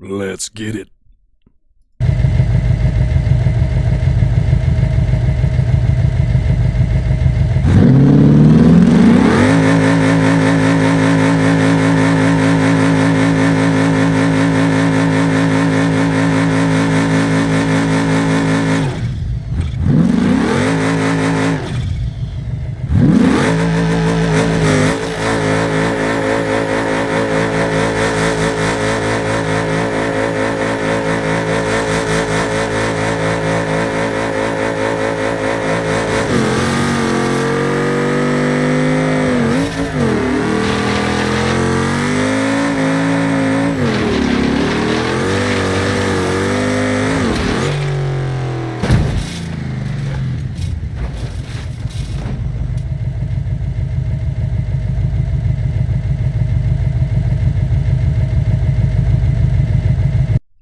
Let's get it.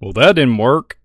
Well, that didn't work.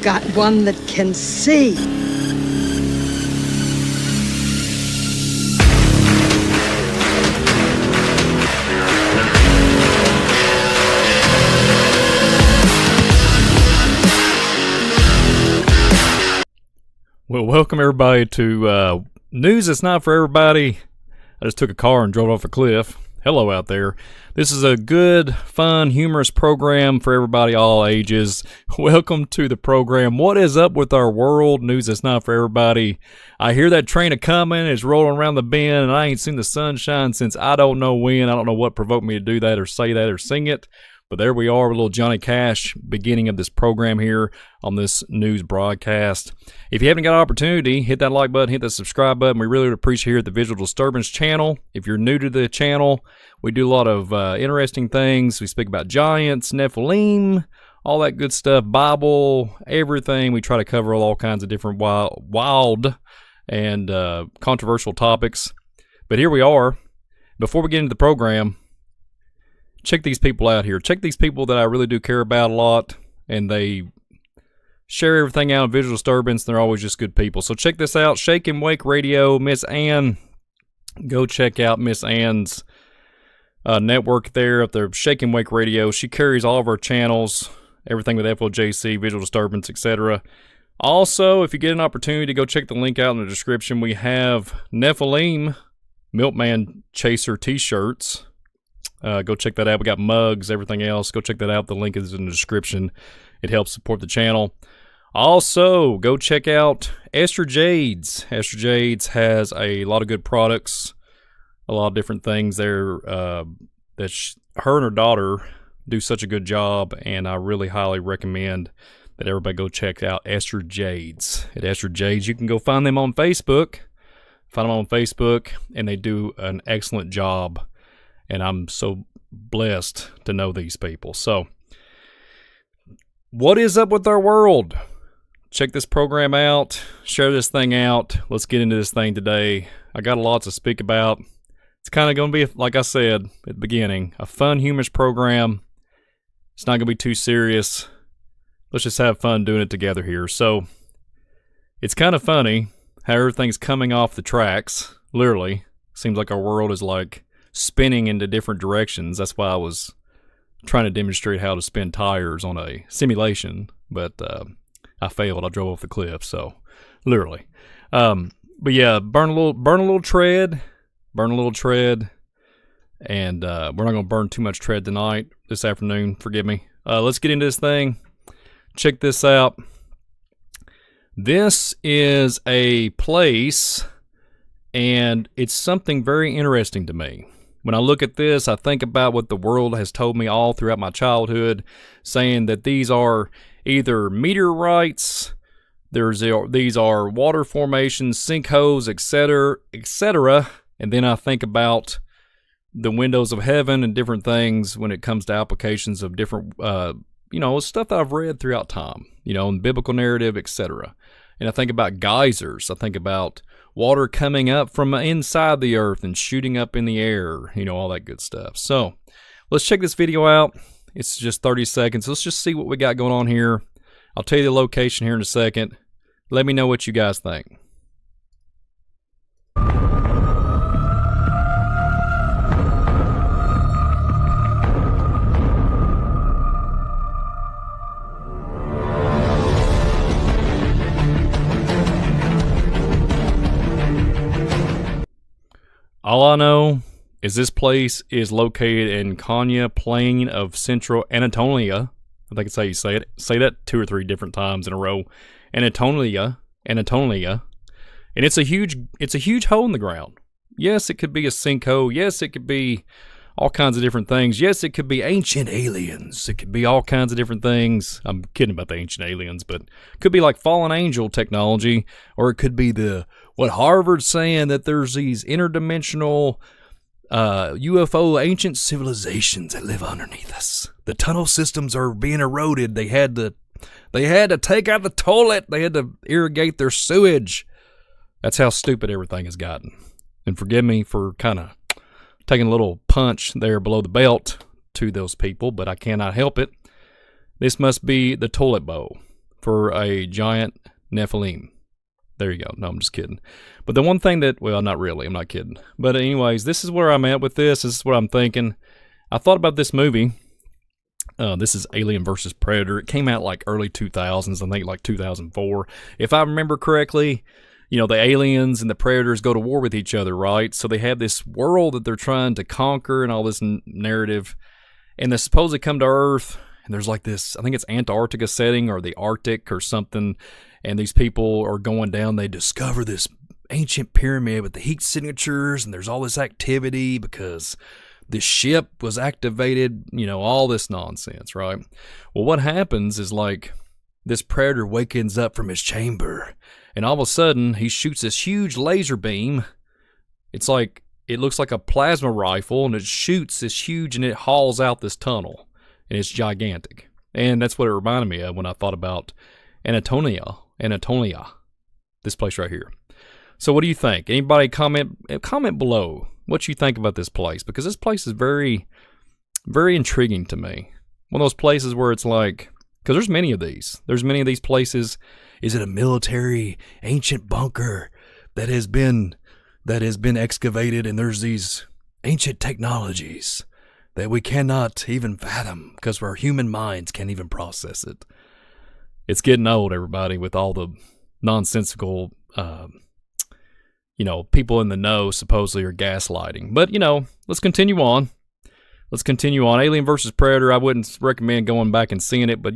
Got one that can see. Well, welcome everybody to News That's Not For Everybody. I just took a car and drove off a cliff. Hello out there. This is a good, fun, humorous program for everybody, all ages. Welcome to the program. What is up with our world? News That's Not For Everybody. I hear that train a-coming. It's rolling around the bend, and I ain't seen the sunshine since I don't know when. I don't know what provoked me to do that or say that or sing it. But there we are, a little Johnny Cash, beginning of this program here on this news broadcast. If you haven't got an opportunity, hit that like button, hit that subscribe button. We really would appreciate here at the Visual Disturbance channel. If you're new to the channel, we do a lot of interesting things. We speak about giants, nephilim, all that good stuff, Bible, everything. We try to cover all kinds of different wild and controversial topics. But here we are. Before we get into the program, check these people out here. Check these people that I really do care about a lot, and they share everything out on Visual Disturbance. They're always just good people. So check this out. Shake and Wake Radio, Miss Ann. Go check out Miss Ann's network there at the Shake and Wake Radio. She carries all of our channels, everything with FOJC, Visual Disturbance, etc. Also, if you get an opportunity to go check the link out in the description, we have Nephilim Milkman Chaser t-shirts. Go check that out. We got mugs, everything else. Go check that out. The link is in the description. It helps support the channel. Also, go check out Esther Jades. Esther Jades has a lot of good products, a lot of different things there that her and her daughter do such a good job, and I really highly recommend that everybody go check out Esther Jades. At Esther Jades, you can go find them on Facebook. Find them on Facebook, and they do an excellent job. And I'm so blessed to know these people. So, what is up with our world? Check this program out. Share this thing out. Let's get into this thing today. I got a lot to speak about. It's kind of going to be, like I said at the beginning, a fun, humorous program. It's not going to be too serious. Let's just have fun doing it together here. So, it's kind of funny how everything's coming off the tracks. Literally. Seems like our world is like spinning into different directions. That's why I was trying to demonstrate how to spin tires on a simulation, but I failed. I drove off the cliff, so literally. But yeah, burn a little tread, and we're not gonna burn too much tread tonight, this afternoon. Forgive me. Let's get into this thing. Check this out. This is a place, and it's something very interesting to me. When I look at this, I think about what the world has told me all throughout my childhood, saying that these are either meteorites, these are water formations, sinkholes, etc., etc. And then I think about the windows of heaven and different things when it comes to applications of different, stuff that I've read throughout time, in biblical narrative, etc. And I think about geysers. I think about water coming up from inside the earth and shooting up in the air, all that good stuff. So let's check this video out. It's just 30 seconds. Let's just see what we got going on here. I'll tell you the location here in a second. Let me know what you guys think. All I know is this place is located in Konya Plain of Central Anatolia. I think it's how you say it. Say that 2 or 3 different times in a row. Anatolia. And it's a huge hole in the ground. Yes, it could be a sinkhole. Yes, it could be all kinds of different things. Yes, it could be ancient aliens. It could be all kinds of different things. I'm kidding about the ancient aliens, but it could be like fallen angel technology, or it could be what Harvard's saying, that there's these interdimensional UFO ancient civilizations that live underneath us. The tunnel systems are being eroded. They had to take out the toilet. They had to irrigate their sewage. That's how stupid everything has gotten. And forgive me for kind of taking a little punch there below the belt to those people, but I cannot help it. This must be the toilet bowl for a giant nephilim. There you go. No, I'm just kidding. But the one thing not really, I'm not kidding. But anyways, this is where I'm at with this. This is what I'm thinking. I thought about this movie. This is Alien vs. Predator. It came out like early 2000s, I think like 2004. If I remember correctly, the aliens and the predators go to war with each other, right? So they have this world that they're trying to conquer and all this narrative. And they supposedly come to Earth, and there's like this, I think it's Antarctica setting or the Arctic or something. And these people are going down. They discover this ancient pyramid with the heat signatures, and there's all this activity because the ship was activated, all this nonsense, right? Well, what happens is like this predator wakens up from his chamber, and all of a sudden he shoots this huge laser beam. It looks like a plasma rifle, and it shoots this huge, and it hauls out this tunnel, and it's gigantic. And that's what it reminded me of when I thought about Anatolia, this place right here. So what do you think? Anybody comment below what you think about this place, because this place is very, very intriguing to me. One of those places where it's like, because there's many of these places. Is it a military ancient bunker that has been excavated, and there's these ancient technologies that we cannot even fathom because our human minds can't even process it? It's getting old, everybody, with all the nonsensical, people in the know supposedly are gaslighting. But, let's continue on. Alien versus Predator, I wouldn't recommend going back and seeing it, but,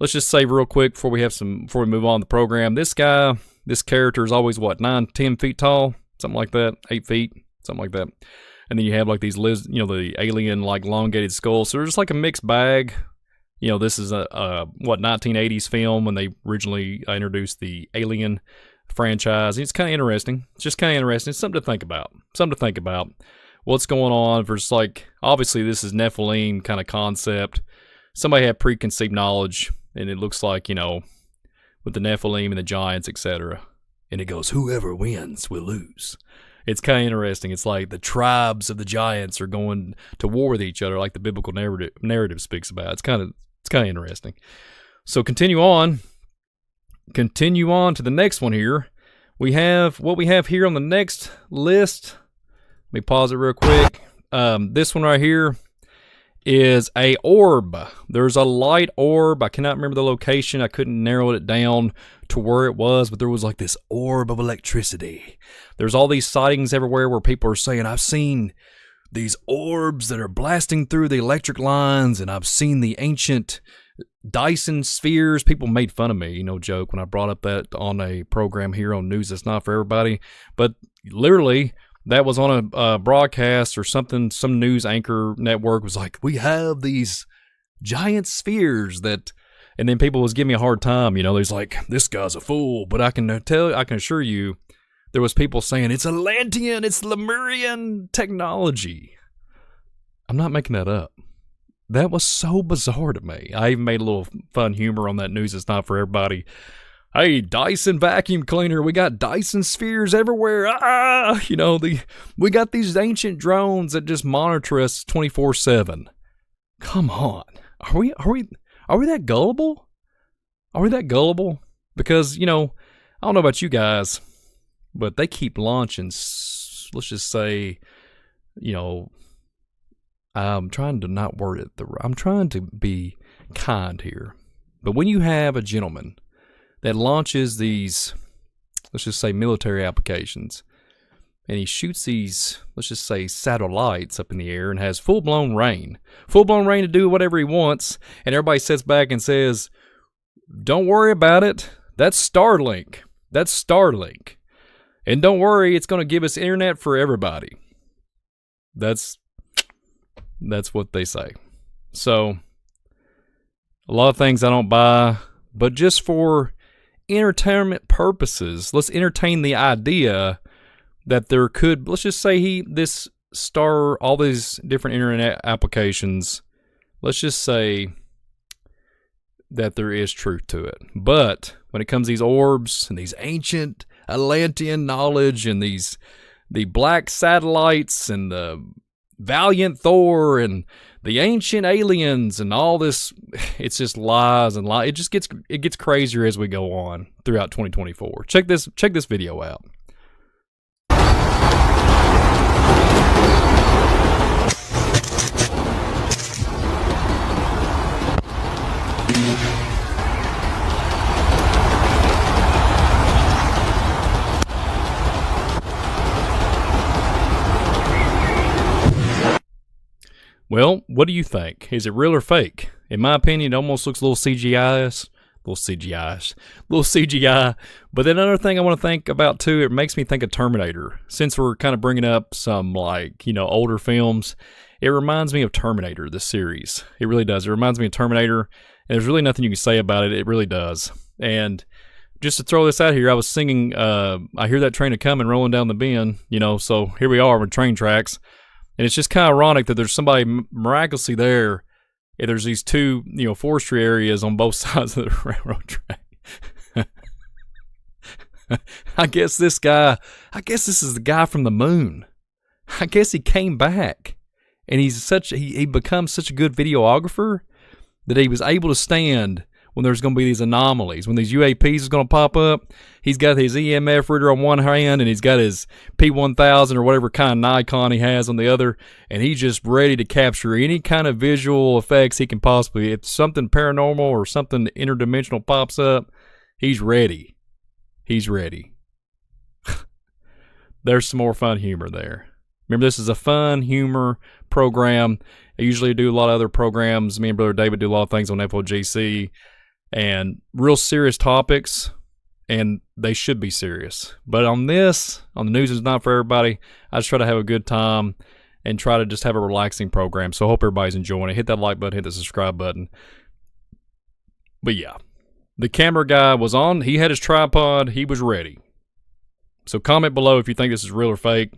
let's just say real quick before we move on the program, this character is always, 9-10 feet tall? Something like that. 8 feet? Something like that. And then you have like these, the alien, like, elongated skulls. So there's like a mixed bag. This is a 1980s film when they originally introduced the Alien franchise. It's kind of interesting. It's just kind of interesting. It's something to think about. What's going on versus, like, obviously this is Nephilim kind of concept. Somebody had preconceived knowledge, and it looks like, with the Nephilim and the giants, etc. And it goes, whoever wins will lose. It's kind of interesting. It's like the tribes of the giants are going to war with each other, like the biblical narrative speaks about. It's kind of interesting. So continue on to the next one here. What we have here on the next list. Let me pause it real quick. This one right here is a orb. There's a light orb. I cannot remember the location. I couldn't narrow it down to where it was, but there was like this orb of electricity. There's all these sightings everywhere where people are saying, I've seen these orbs that are blasting through the electric lines, and I've seen the ancient Dyson spheres. People made fun of me, joke, when I brought up that on a program here on News That's Not For Everybody. But literally, that was on a broadcast or something. Some news anchor network was like, we have these giant spheres that, and then people was giving me a hard time. You know, there's like, this guy's a fool. But I can assure you, there was people saying it's Atlantean, it's Lemurian technology. I'm not making that up. That was so bizarre to me. I even made a little fun humor on that news. It's not for everybody. Hey, Dyson vacuum cleaner. We got Dyson spheres everywhere. You know, we got these ancient drones that just monitor us 24/7. Come on. Are we that gullible? Are we that gullible? Because, you know, I don't know about you guys, but they keep launching, let's just say, you know, I'm trying to not word it. I'm trying to be kind here. But when you have a gentleman that launches these, let's just say, military applications, and he shoots these, let's just say, satellites up in the air and has full-blown rain to do whatever he wants, and everybody sits back and says, don't worry about it. That's Starlink. And don't worry, it's going to give us internet for everybody. That's what they say. So, a lot of things I don't buy, but just for entertainment purposes, let's entertain the idea that there could, let's just say all these different internet applications, let's just say that there is truth to it. But when it comes to these orbs and these ancient Atlantean knowledge and the black satellites and the Valiant Thor and the ancient aliens and all this, it's just lies and lies. It gets crazier as we go on throughout 2024. Check this video out. Well, what do you think? Is it real or fake? In my opinion, it almost looks a little CGI. But then another thing I want to think about too, it makes me think of Terminator. Since we're kind of bringing up some, like, you know, older films, it reminds me of Terminator, the series. It really does. It reminds me of Terminator, and there's really nothing you can say about it. It really does. And just to throw this out here, I was singing, I hear that train a-coming rolling down the bend, you know, so here we are with train tracks. And it's just kind of ironic that there's somebody miraculously there. And there's these two, you know, forestry areas on both sides of the railroad track. I guess this is the guy from the moon. I guess he came back, and he becomes such a good videographer that he was able to stand when there's going to be these anomalies, when these UAPs is going to pop up. He's got his EMF reader on one hand, and he's got his P1000 or whatever kind of Nikon he has on the other, and he's just ready to capture any kind of visual effects he can possibly. If something paranormal or something interdimensional pops up, he's ready. There's some more fun humor there. Remember, this is a fun humor program. I usually do a lot of other programs. Me and Brother David do a lot of things on FOGC and real serious topics, and they should be serious. But on the news is not for everybody. I just try to have a good time and try to just have a relaxing program. So I hope everybody's enjoying it. Hit that like button, hit the subscribe button. But yeah, the camera guy was on. He had his tripod. He was ready. So comment below if you think this is real or fake.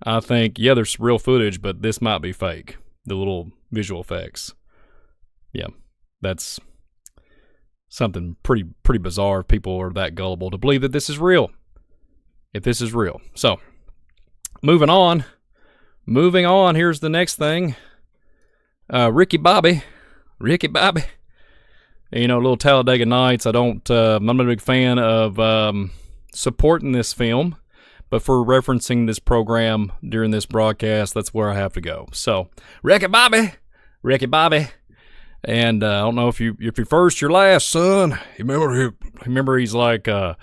I think, yeah, there's real footage, but this might be fake. The little visual effects. Yeah, that's something pretty bizarre if people are that gullible to believe that this is real. If this is real. So, moving on, here's the next thing. Ricky Bobby. You know, little Talladega Nights. I'm not a big fan of supporting this film, but for referencing this program during this broadcast, that's where I have to go. So, Ricky Bobby. And I don't know if you're first, you're last, son. Remember he's like, I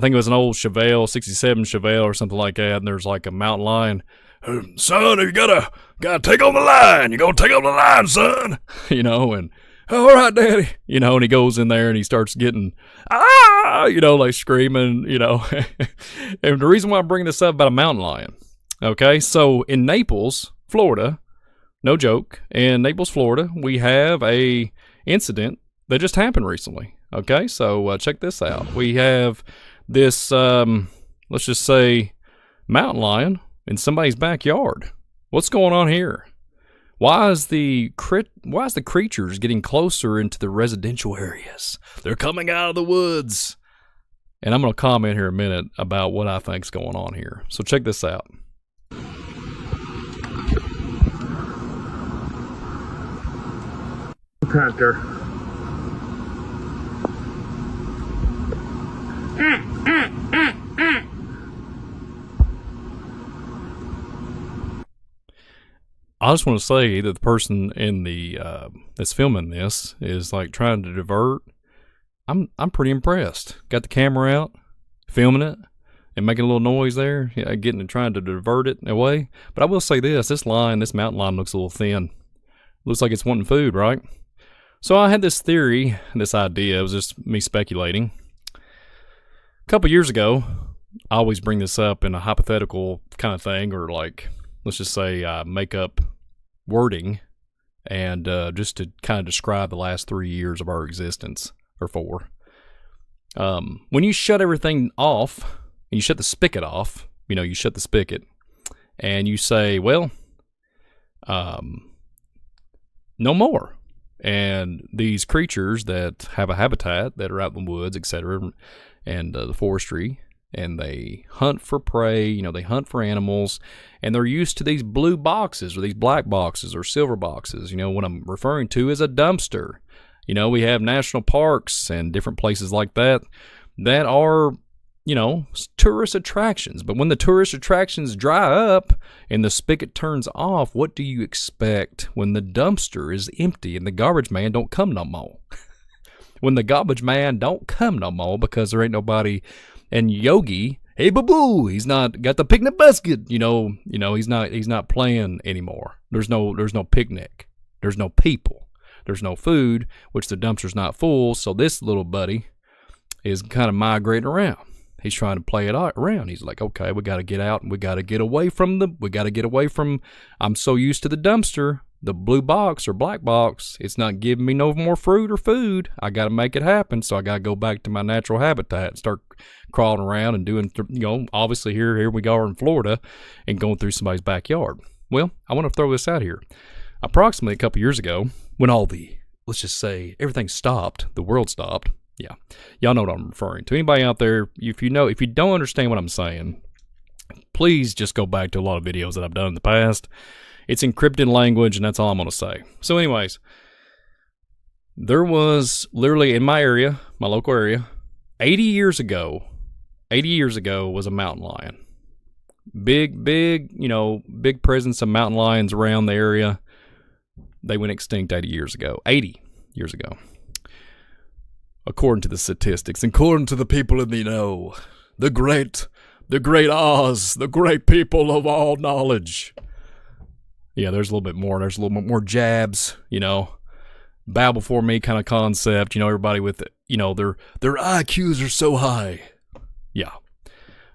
think it was an old Chevelle, 67 Chevelle or something like that, and there's like a mountain lion. Son, you gotta take on the line. You're gonna take on the line, son. You know, and all right, Daddy. You know, and he goes in there and he starts getting, you know, like screaming, you know. And the reason why I'm bringing this up about a mountain lion Okay, so in Naples, Florida, no joke, in Naples, Florida, we have a incident that just happened recently. Okay, so check this out. We have this, let's just say, mountain lion in somebody's backyard. What's going on here? Why is the creatures getting closer into the residential areas? They're coming out of the woods. And I'm going to comment here in a minute about what I think's going on here. So check this out. Hunter. I just want to say that the person in the that's filming this is like trying to divert. I'm pretty impressed. Got the camera out, filming it, and making a little noise there, trying to divert it away. But I will say this mountain lion looks a little thin. Looks like it's wanting food, right? So I had this theory, this idea. It was just me speculating. A couple years ago, I always bring this up in a hypothetical kind of thing, or like, let's just say make up wording, and just to kind of describe the last 3 years of our existence, or 4. When you shut everything off, and you shut the spigot off, you shut the spigot, and you say, well, no more. And these creatures that have a habitat, that are out in the woods, etc., and the forestry, and they hunt for prey, they hunt for animals, and they're used to these blue boxes, or these black boxes, or silver boxes. What I'm referring to is a dumpster. We have national parks and different places like that are, tourist attractions. But when the tourist attractions dry up and the spigot turns off, what do you expect when the dumpster is empty and the garbage man don't come no more? When the garbage man don't come no more because there ain't nobody, and Yogi, hey boo-boo, he's not got the picnic basket, he's not playing anymore. There's no picnic. There's no people. There's no food, which the dumpster's not full, so this little buddy is kind of migrating around. He's trying to play it around. He's like, okay, we got to get out, and we got to get away from I'm so used to the dumpster, the blue box or black box. It's not giving me no more fruit or food. I got to make it happen, so I got to go back to my natural habitat and start crawling around and doing, obviously here we go in Florida and going through somebody's backyard. Well, I want to throw this out here. Approximately a couple years ago, when let's just say everything stopped, the world stopped. Yeah, y'all know what I'm referring to. Anybody out there, if you don't understand what I'm saying, please just go back to a lot of videos that I've done in the past. It's encrypted language, and that's all I'm going to say. So anyways, there was literally in my area, my local area, 80 years ago was a mountain lion. Big presence of mountain lions around the area. They went extinct 80 years ago. According to the statistics, according to the people in the know, the great Oz, the great people of all knowledge. Yeah, there's a little bit more. There's a little bit more jabs, bow before me kind of concept. Everybody with, their IQs are so high. Yeah.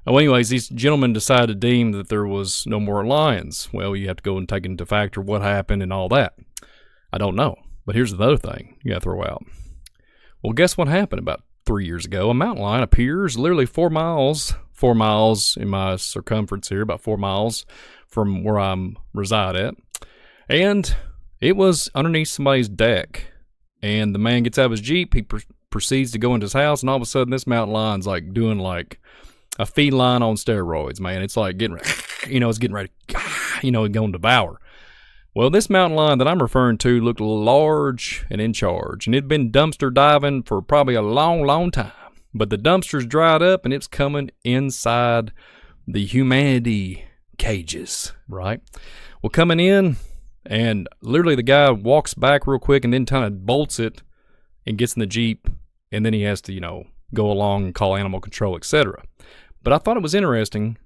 Well, anyways, these gentlemen decided to deem that there was no more lions. Well, you have to go and take into factor what happened and all that. I don't know. But here's the other thing you got to throw out. Well, guess what happened about 3 years ago? A mountain lion appears literally 4 miles in my circumference here, about 4 miles from where I'm reside at. And it was underneath somebody's deck. And the man gets out of his Jeep. He proceeds to go into his house. And all of a sudden, this mountain lion's like doing like a feline on steroids, man. It's like getting ready, it's getting ready, going to devour. Well, this mountain lion that I'm referring to looked large and in charge, and it had been dumpster diving for probably a long, long time. But the dumpster's dried up, and it's coming inside the humanity cages, right? Well, coming in, and literally the guy walks back real quick and then kind of bolts it and gets in the Jeep, and then he has to, go along and call animal control, etc. But I thought it was interesting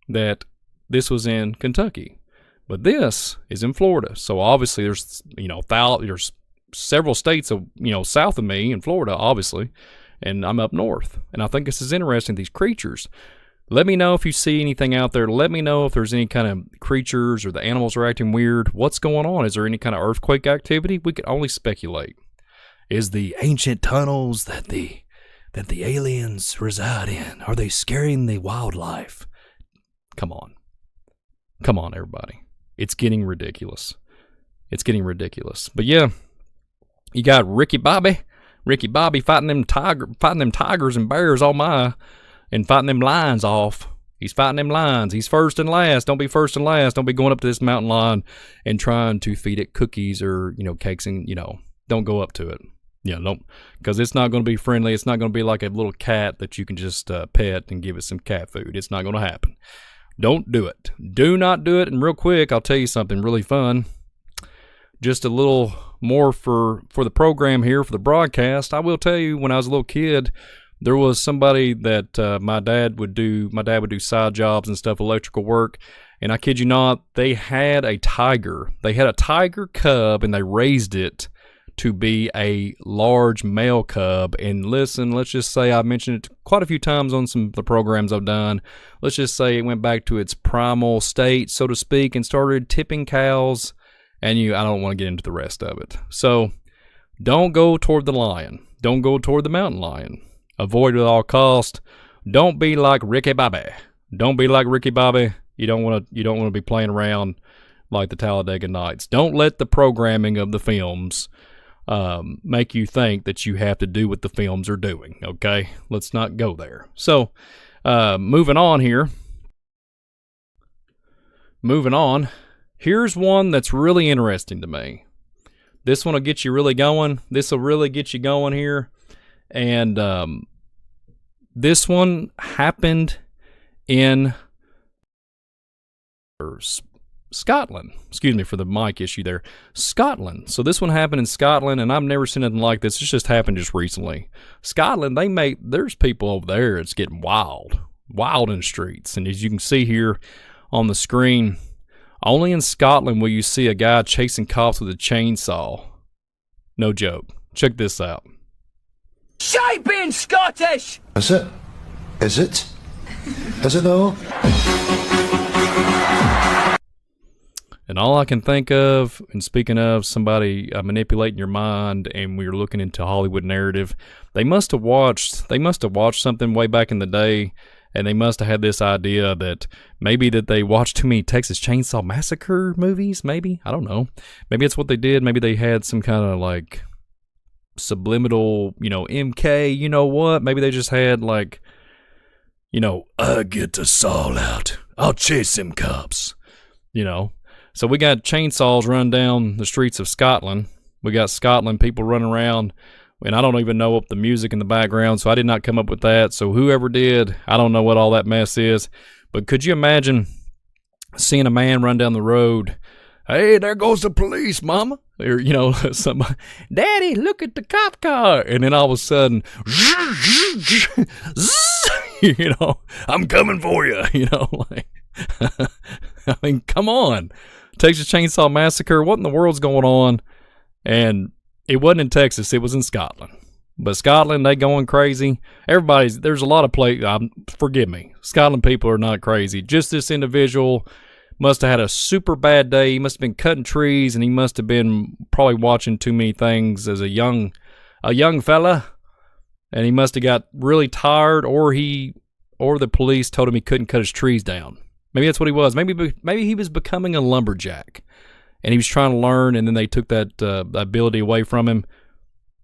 that this was in Kentucky. But this is in Florida. So obviously there's, there's several states of, south of me in Florida, obviously, and I'm up north. And I think this is interesting. These creatures, Let me know if you see anything out there. Let me know if there's any kind of creatures or the animals are acting weird. What's going on? Is there any kind of earthquake activity? We can only speculate. Is the ancient tunnels that the aliens reside in, are they scaring the wildlife? Come on. Come on, everybody. It's getting ridiculous. It's getting ridiculous. But yeah, you got Ricky Bobby fighting them tigers and bears and fighting them lions off. He's fighting them lions. He's first and last. Don't be first and last. Don't be going up to this mountain lion and trying to feed it cookies or, cakes and, don't go up to it. Yeah, don't, because it's not going to be friendly. It's not going to be like a little cat that you can just pet and give it some cat food. It's not going to happen. Don't do it. Do not do it. And real quick, I'll tell you something really fun. Just a little more for the program here, for the broadcast. I will tell you, when I was a little kid, there was somebody that my dad would do side jobs and stuff, electrical work, and I kid you not, they had a tiger. They had a tiger cub, and they raised it to be a large male cub. And listen, let's just say I mentioned it quite a few times on some of the programs I've done. Let's just say it went back to its primal state, so to speak, and started tipping cows. And I don't want to get into the rest of it. So don't go toward the lion. Don't go toward the mountain lion. Avoid it at all costs. Don't be like Ricky Bobby. Don't be like Ricky Bobby. You don't want to be playing around like the Talladega Nights. Don't let the programming of the films make you think that you have to do what the films are doing. Okay, let's not go there. So moving on here. Moving on. Here's one that's really interesting to me. This one will get you really going. This will really get you going here. And this one happened in Scotland. Excuse me for the mic issue there. Scotland. So this one happened in Scotland, and I've never seen anything like this. It's just happened just recently. Scotland, there's people over there that's getting wild in the streets. And as you can see here on the screen, only in Scotland will you see a guy chasing cops with a chainsaw. No joke. Check this out. Shy being Scottish! Is it? Is it? Is it though? And all I can think of, and speaking of somebody manipulating your mind, and we're looking into Hollywood narrative, they must have watched something way back in the day, and they must have had this idea that maybe that they watched too many Texas Chainsaw Massacre movies, maybe? I don't know. Maybe that's what they did. Maybe they had some kind of like subliminal, MK, you know what? Maybe they just had like, I get the saw out. I'll chase them cops, So we got chainsaws running down the streets of Scotland. We got Scotland people running around. And I don't even know up the music in the background, so I did not come up with that. So whoever did, I don't know what all that mess is. But could you imagine seeing a man run down the road? Hey, there goes the police, mama. Or, somebody, Daddy, look at the cop car. And then all of a sudden, I'm coming for you. I mean, come on. Texas Chainsaw Massacre, what in the world's going on? And it wasn't in Texas, it was in Scotland. But Scotland, they going crazy. There's a lot of forgive me. Scotland people are not crazy. Just this individual must have had a super bad day. He must have been cutting trees, and he must have been probably watching too many things as a young fella. And he must have got really tired, or the police told him he couldn't cut his trees down. Maybe that's what he was. Maybe he was becoming a lumberjack. And he was trying to learn, and then they took that ability away from him.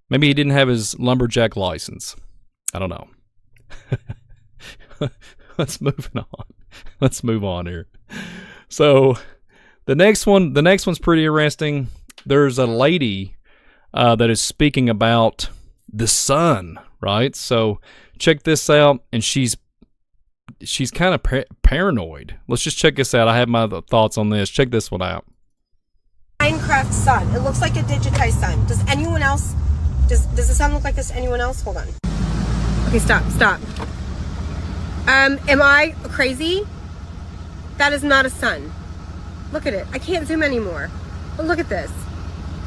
Maybe he didn't have his lumberjack license. I don't know. Let's move on here. So the next one's pretty interesting. There's a lady that is speaking about the sun, right? So check this out, and she's kind of paranoid. Let's just check this out. I have my thoughts on this. Check this one out. Minecraft sun. It looks like a digitized sun. Does anyone else? Does the sun look like this to anyone else? Hold on. Okay, stop. Am I crazy? That is not a sun. Look at it. I can't zoom anymore. But look at this.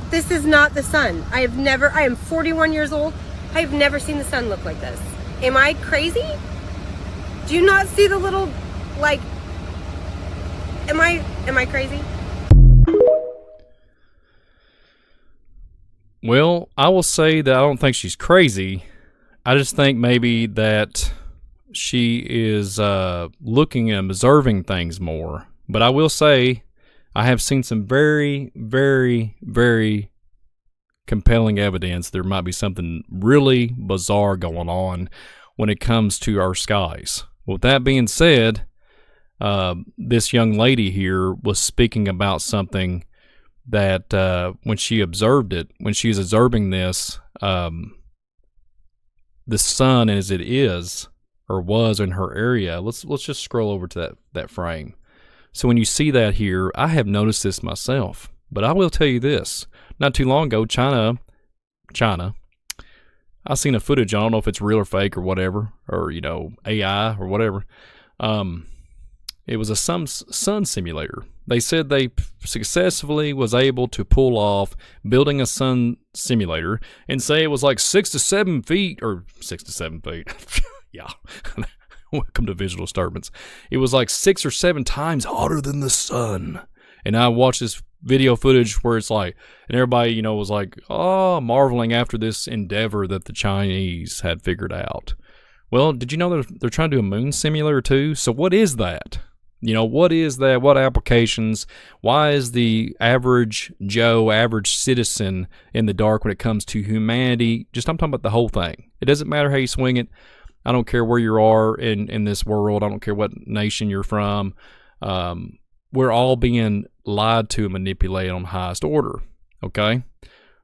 This is not the sun. I am 41 years old. I have never seen the sun look like this. Am I crazy? Do you not see the little, like, am I crazy? Well, I will say that I don't think she's crazy. I just think maybe that she is looking and observing things more. But I will say I have seen some very, very, very compelling evidence there might be something really bizarre going on when it comes to our skies. With that being said, this young lady here was speaking about something that when she observed it, when she was observing this, the sun as it is or was in her area. Let's just scroll over to that frame. So when you see that here, I have noticed this myself, but I will tell you this: not too long ago, China, I seen a footage. I don't know if it's real or fake or whatever, or AI or whatever. It was a sun simulator. They said they successfully was able to pull off building a sun simulator and say it was like 6 to 7 feet, or 6 to 7 feet. Yeah. Welcome to visual disturbance. It was like 6 or 7 times hotter than the sun. And I watched this video footage where it's like, and everybody, was like, oh, marveling after this endeavor that the Chinese had figured out. Well, did you know they're trying to do a moon simulator too? So what is that? What is that? What applications? Why is the average Joe, average citizen in the dark when it comes to humanity? I'm talking about the whole thing. It doesn't matter how you swing it. I don't care where you are in this world. I don't care what nation you're from. We're all being lied to and manipulated on highest order. Okay?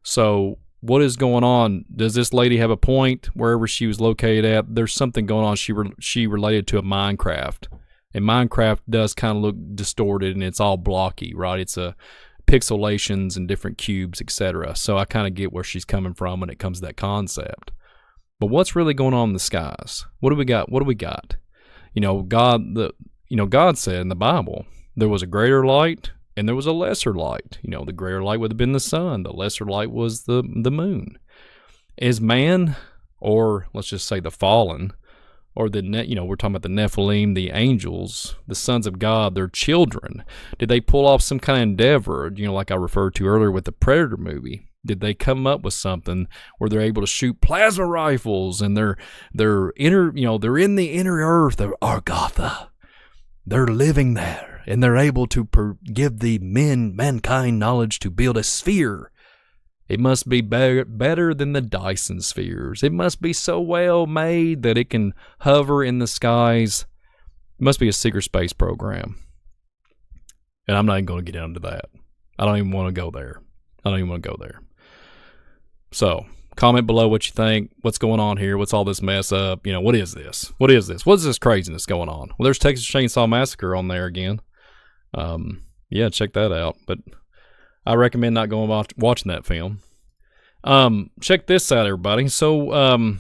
So what is going on? Does this lady have a point wherever she was located at? There's something going on. She related to a Minecraft. And Minecraft does kind of look distorted, and it's all blocky, right? It's pixelations and different cubes, etc. So I kind of get where she's coming from when it comes to that concept. But what's really going on in the skies? What do we got? God said in the Bible there was a greater light and there was a lesser light. The greater light would have been the sun. The lesser light was the moon. Is man, or let's just say the fallen, or we're talking about the nephilim, the angels, the sons of God, their children. Did they pull off some kind of endeavor, like I referred to earlier with the Predator movie? Did they come up with something where they're able to shoot plasma rifles and they're in the inner earth, they're Argotha. They're living there and they're able to give the mankind knowledge to build a sphere. It must be better than the Dyson spheres. It must be so well made that it can hover in the skies. It must be a secret space program. And I'm not even going to get into that. I don't even want to go there. So, comment below what you think. What's going on here? What's all this mess up? What is this? What is this craziness going on? Well, there's Texas Chainsaw Massacre on there again. Yeah, check that out. But I recommend not going watching that film. Check this out, everybody. So, I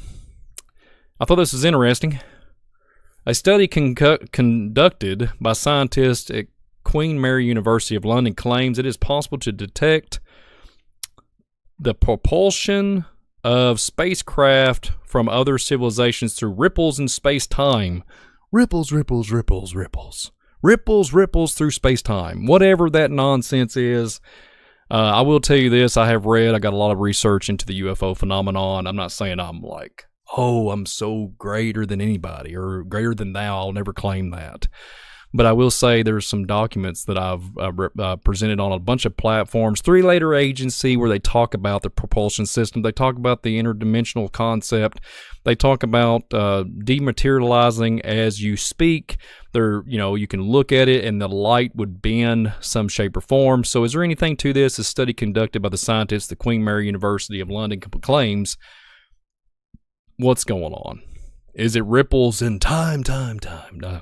thought this was interesting. A study conducted by scientists at Queen Mary University of London claims it is possible to detect the propulsion of spacecraft from other civilizations through ripples in space-time. Ripples through space-time. Whatever that nonsense is. I will tell you this, I got a lot of research into the UFO phenomenon. I'm not saying I'm like, I'm so greater than anybody or greater than thou. I'll never claim that. But I will say there's some documents that I've presented on a bunch of platforms. 3Later Agency, where they talk about the propulsion system. They talk about the interdimensional concept. They talk about dematerializing as you speak. You can look at it and the light would bend some shape or form. So is there anything to this? A study conducted by the scientists, the Queen Mary University of London claims. What's going on? Is it ripples in time? No.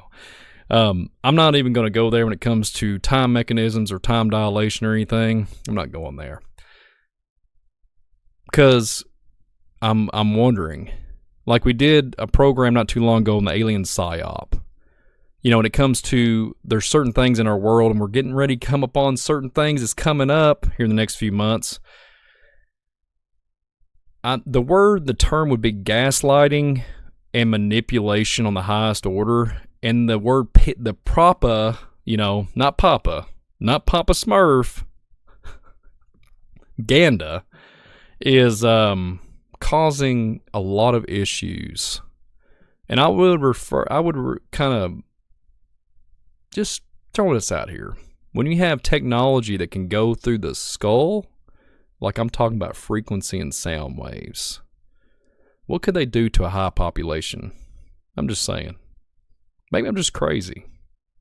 I'm not even going to go there when it comes to time mechanisms or time dilation or anything. I'm not going there. Because I'm wondering, like we did a program not too long ago on the alien psyop. When it comes to, there's certain things in our world and we're getting ready to come upon certain things that's coming up here in the next few months. The term would be gaslighting. and manipulation on the highest order. And the word, the propa, not Papa Smurf, Ganda, is causing a lot of issues. And I would kind of just throw this out here. When you have technology that can go through the skull, like I'm talking about frequency and sound waves, what could they do to a high population? I'm just saying. Maybe I'm just crazy.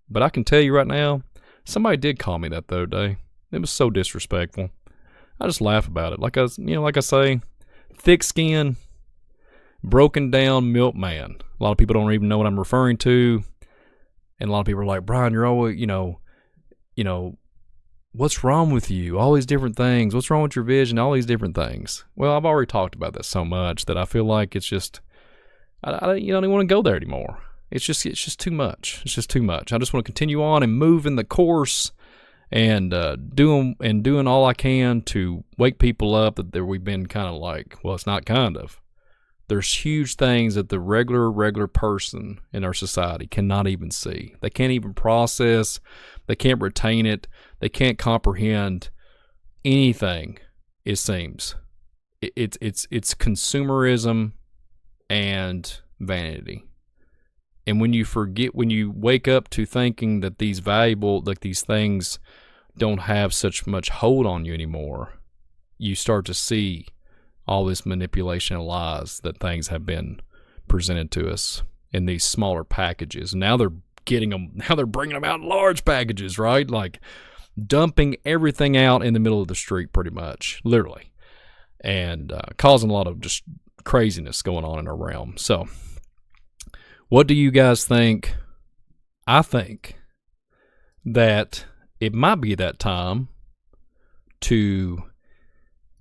But I can tell you right now, somebody did call me that the other day. It was so disrespectful. I just laugh about it. Like I say, thick skin, broken down milkman. A lot of people don't even know what I'm referring to. And a lot of people are like, Brian, you're always, what's wrong with you? All these different things. What's wrong with your vision? All these different things. Well, I've already talked about that so much that I feel like it's just, I don't even want to go there anymore. It's just too much. It's just too much. I just want to continue on and move in the course and doing all I can to wake people up that we've been kind of like, well, it's not kind of. There's huge things that the regular person in our society cannot even see. They can't even process. They can't retain it. They can't comprehend anything, it seems. It's consumerism and vanity. And when you wake up to thinking that these things don't have such much hold on you anymore, you start to see all this manipulation and lies that things have been presented to us in these smaller packages. Now they're bringing them out in large packages, right? Like dumping everything out in the middle of the street, pretty much, literally, and causing a lot of just craziness going on in our realm. So, what do you guys think? I think that it might be that time to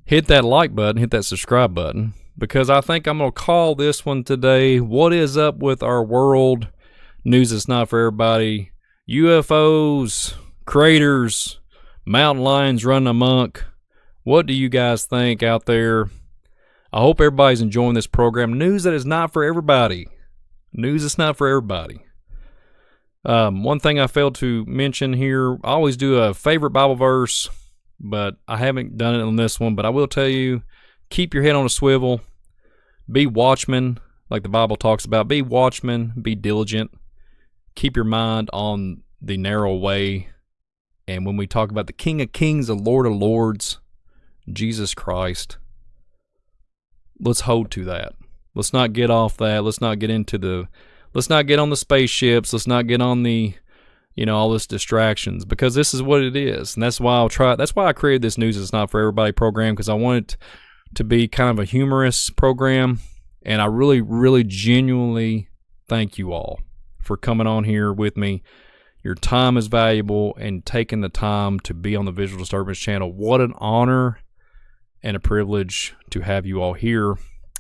hit that like button, hit that subscribe button, because I think I'm going to call this one today, What is Up with Our World? News that's not for everybody. UFOs, craters, mountain lions running amok. What do you guys think out there? I hope everybody's enjoying this program. News that is not for everybody. News that's not for everybody. One thing I failed to mention here, I always do a favorite Bible verse, but I haven't done it on this one. But I will tell you, keep your head on a swivel. Be watchmen, like the Bible talks about. Be watchmen. Be diligent. Keep your mind on the narrow way. And when we talk about the King of Kings, the Lord of Lords, Jesus Christ, let's hold to that. Let's not get off that. Let's not get on the spaceships. Let's not get on the, all this distractions, because this is what it is. And that's why that's why I created this News It's Not For Everybody program, because I want it to be kind of a humorous program. And I really, really genuinely thank you all for coming on here with me. Your time is valuable, and taking the time to be on the Visual Disturbance channel. What an honor and a privilege to have you all here.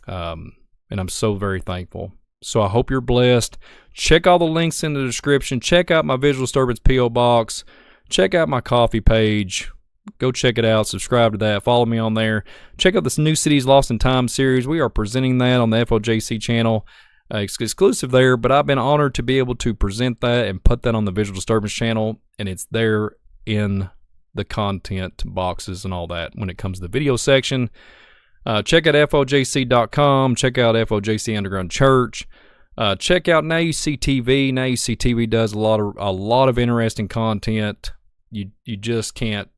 And I'm so very thankful. So I hope you're blessed. Check all the links in the description. Check out my Visual Disturbance P.O. Box. Check out my coffee page. Go check it out. Subscribe to that. Follow me on there. Check out this New Cities Lost in Time series. We are presenting that on the FOJC channel. It's exclusive there, but I've been honored to be able to present that and put that on the Visual Disturbance channel, and it's there in the content boxes and all that when it comes to the video section. Check out FOJC.com. Check out FOJC Underground Church. Check out Now You See TV. Now You See TV does a lot of interesting content. You just can't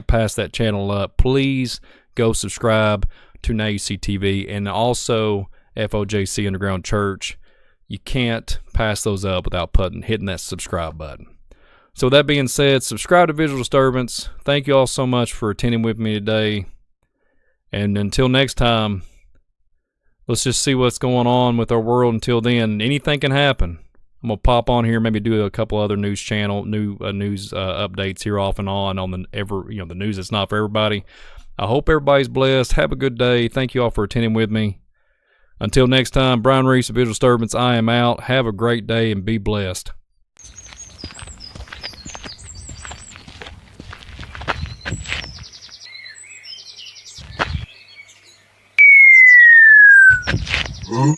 pass that channel up. Please go subscribe to Now You See TV, and also FOJC Underground Church. You can't pass those up without hitting that subscribe button. So with that being said, subscribe to Visual Disturbance. Thank you all so much for attending with me today. And until next time, let's just see what's going on with our world. Until then, anything can happen. I'm gonna pop on here, maybe do a couple other news updates here off and on the news that's not for everybody. I hope everybody's blessed. Have a good day. Thank you all for attending with me. Until next time, Brian Reese of Visual Disturbance, I am out. Have a great day and be blessed. Huh?